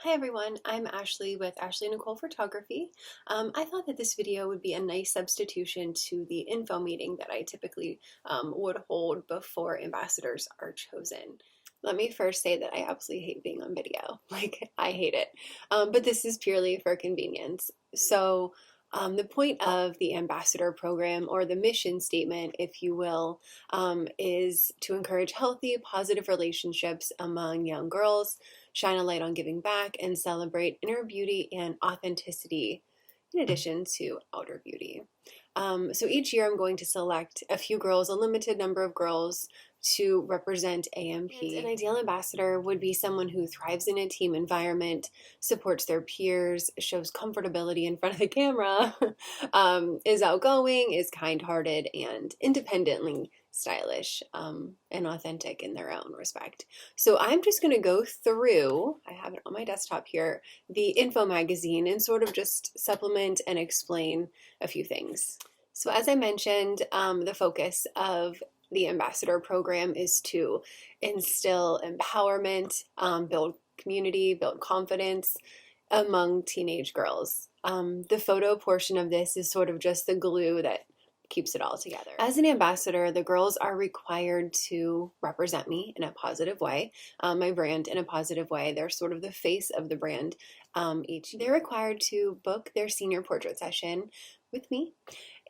Hi everyone, I'm Ashley with Ashley Nicole Photography. I thought that this video would be a nice substitution to the info meeting that I typically would hold before ambassadors are chosen. Let me first say that I absolutely hate being on video. Like, I hate it. But this is purely for convenience. The point of the ambassador program, or the mission statement, if you will, is to encourage healthy, positive relationships among young girls, shine a light on giving back, and celebrate inner beauty and authenticity in addition to outer beauty. So each year I'm going to select a few girls, a limited number of girls, to represent ANP. An ideal ambassador would be someone who thrives in a team environment, supports their peers, shows comfortability in front of the camera, is outgoing, is kind-hearted, and independently stylish and authentic in their own respect. So I'm just going to go through, I have it on my desktop here, the info magazine and sort of just supplement and explain a few things. So as I mentioned, the focus of the ambassador program is to instill empowerment, build community, build confidence among teenage girls. The photo portion of this is sort of just the glue that keeps it all together. As an ambassador, the girls are required to represent me in a positive way, my brand in a positive way. They're sort of the face of the brand each. They're required to book their senior portrait session with me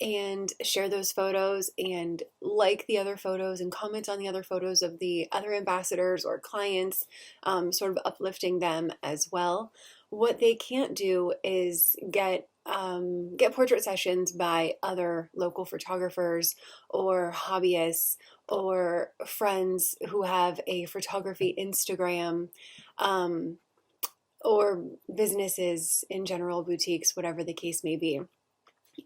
and share those photos and like the other photos and comment on the other photos of the other ambassadors or clients, sort of uplifting them as well. What they can't do is get portrait sessions by other local photographers or hobbyists or friends who have a photography Instagram, or businesses in general, boutiques, whatever the case may be.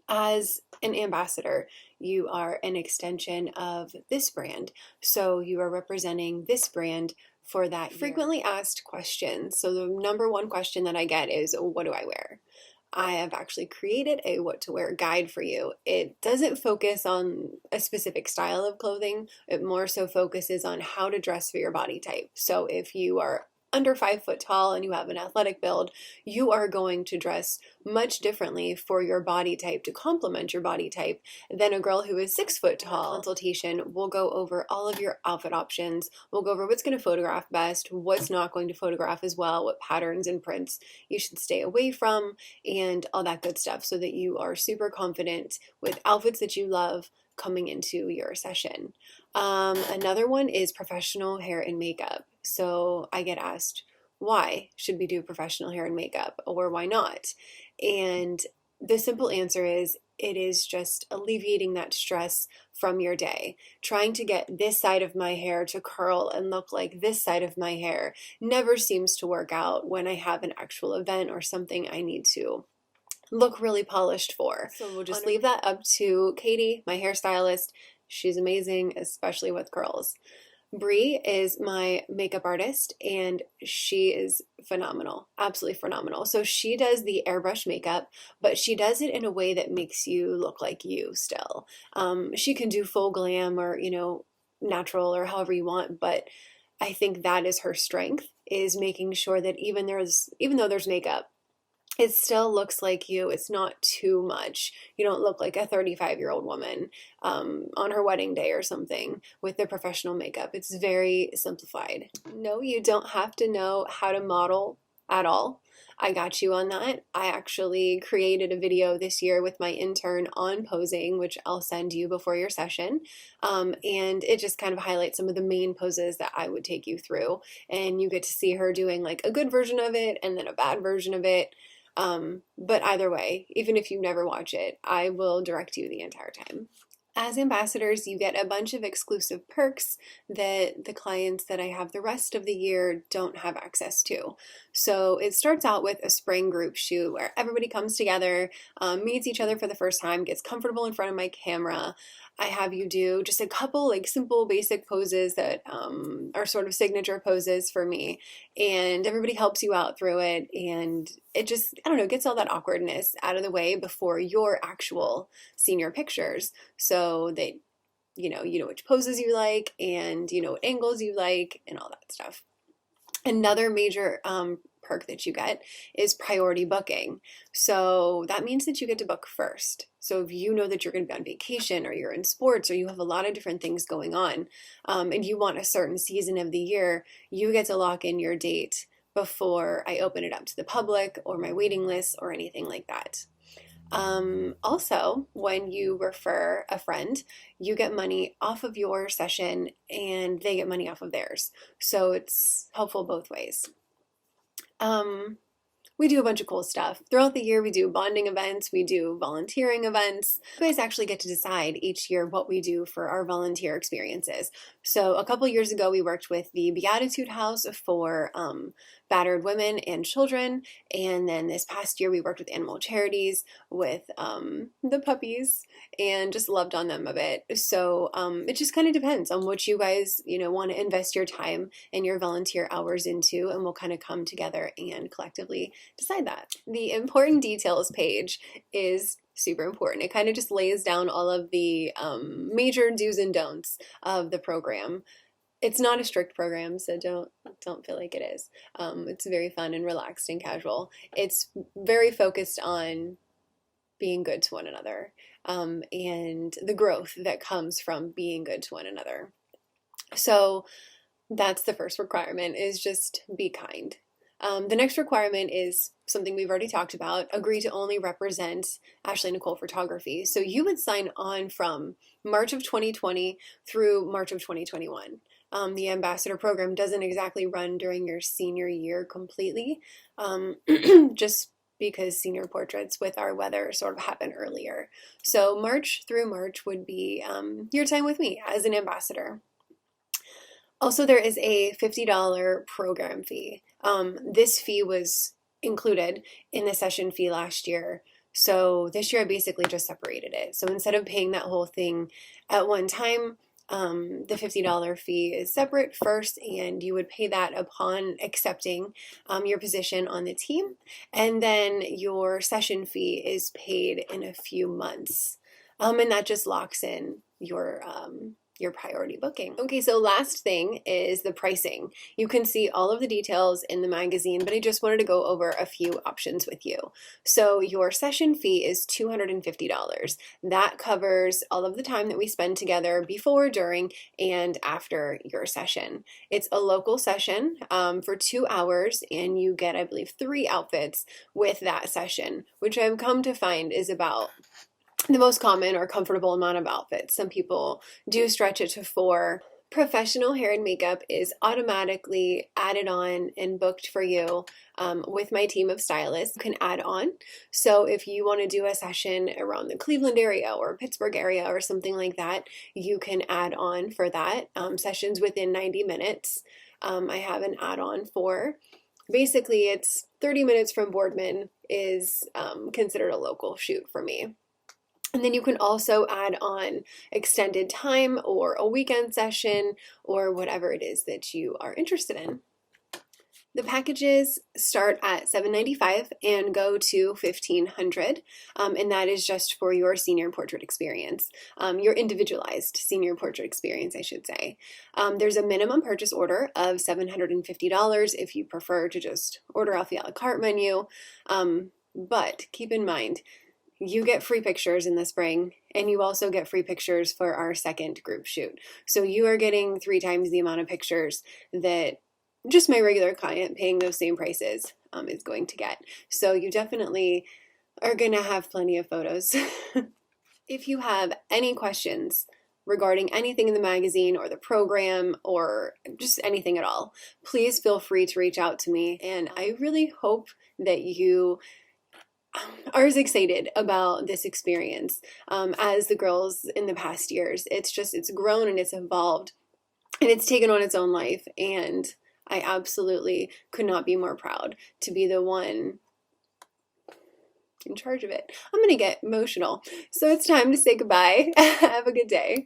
As an ambassador, you are an extension of this brand. So you are representing this brand for that year. Frequently asked questions. So the number one question that I get is, what do I wear? I have actually created a what to wear guide for you. It doesn't focus on a specific style of clothing. It more so focuses on how to dress for your body type. So if you are under 5 foot tall and you have an athletic build, you are going to dress much differently for your body type to complement your body type than a girl who is 6 foot tall. Consultation, we'll go over all of your outfit options. We'll go over what's going to photograph best, what's not going to photograph as well, what patterns and prints you should stay away from, and all that good stuff, so that you are super confident with outfits that you love coming into your session. Another one is professional hair and makeup. So I get asked, why should we do professional hair and makeup, or why not? And the simple answer is, it is just alleviating that stress from your day. Trying to get this side of my hair to curl and look like this side of my hair never seems to work out when I have an actual event or something I need to look really polished for. So we'll just leave that up to Katie, my hairstylist. She's amazing, especially with curls. Bree is my makeup artist, and she is phenomenal, absolutely phenomenal. So she does the airbrush makeup, but she does it in a way that makes you look like you still. She can do full glam or, natural or however you want, but I think that is her strength, is making sure that even though there's makeup, it still looks like you. It's not too much. You don't look like a 35-year-old woman on her wedding day or something with the professional makeup. It's very simplified. No, you don't have to know how to model at all. I got you on that. I actually created a video this year with my intern on posing, which I'll send you before your session. And it just kind of highlights some of the main poses that I would take you through. And you get to see her doing like a good version of it and then a bad version of it. But either way, even if you never watch it, I will direct you the entire time. As ambassadors, you get a bunch of exclusive perks that the clients that I have the rest of the year don't have access to. So it starts out with a spring group shoot where everybody comes together, meets each other for the first time, gets comfortable in front of my camera. I have you do just a couple like simple basic poses that are sort of signature poses for me, and everybody helps you out through it, and it just, I don't know, gets all that awkwardness out of the way before your actual senior pictures, so that you know which poses you like, and you know what angles you like and all that stuff. Another major perk that you get is priority booking. So that means that you get to book first. So if you know that you're going to be on vacation or you're in sports or you have a lot of different things going on, and you want a certain season of the year, you get to lock in your date before I open it up to the public or my waiting list or anything like that. Also, when you refer a friend, you get money off of your session and they get money off of theirs. So it's helpful both ways. We do a bunch of cool stuff. Throughout the year, we do bonding events, we do volunteering events. You guys actually get to decide each year what we do for our volunteer experiences. So a couple years ago, we worked with the Beatitude House for battered women and children. And then this past year, we worked with animal charities with the puppies and just loved on them a bit. So it just kind of depends on what you guys, want to invest your time and your volunteer hours into, and we'll kind of come together and collectively decide that. The important details page is super important. It kind of just lays down all of the major do's and don'ts of the program. It's not a strict program, so don't feel like it is. It's very fun and relaxed and casual. It's very focused on being good to one another, and the growth that comes from being good to one another. So that's the first requirement, is just be kind. The next requirement is something we've already talked about: agree to only represent Ashley Nicole Photography. So you would sign on from March of 2020 through March of 2021. The ambassador program doesn't exactly run during your senior year completely, just because senior portraits with our weather sort of happen earlier. So March through March would be your time with me as an ambassador. Also, there is a $50 program fee. This fee was included in the session fee last year. So this year I basically just separated it. So instead of paying that whole thing at one time, the $50 fee is separate first, and you would pay that upon accepting your position on the team. And then your session fee is paid in a few months. And that just locks in your priority booking. Okay, so last thing is the pricing. You can see all of the details in the magazine, but I just wanted to go over a few options with you. So your session fee is $250. That covers all of the time that we spend together before, during, and after your session. It's a local session for 2 hours, and you get, I believe, 3 outfits with that session, which I've come to find is about the most common or comfortable amount of outfits. Some people do stretch it to 4. Professional hair and makeup is automatically added on and booked for you with my team of stylists. You can add on. So if you want to do a session around the Cleveland area or Pittsburgh area or something like that, you can add on for that. Sessions within 90 minutes. I have an add-on for. Basically, it's 30 minutes from Boardman is considered a local shoot for me. And then you can also add on extended time or a weekend session or whatever it is that you are interested in. The packages start at $795 and go to $1,500, and that is just for your senior portrait experience, your individualized senior portrait experience, I should say. There's a minimum purchase order of $750 if you prefer to just order off the a la carte menu, but keep in mind, you get free pictures in the spring, and you also get free pictures for our second group shoot. So you are getting 3 times the amount of pictures that just my regular client paying those same prices is going to get. So you definitely are going to have plenty of photos. If you have any questions regarding anything in the magazine or the program or just anything at all, please feel free to reach out to me. And I really hope that you are as excited about this experience as the girls in the past years. It's grown and it's evolved and it's taken on its own life, and I absolutely could not be more proud to be the one in charge of it. I'm gonna get emotional, so it's time to say goodbye. Have a good day.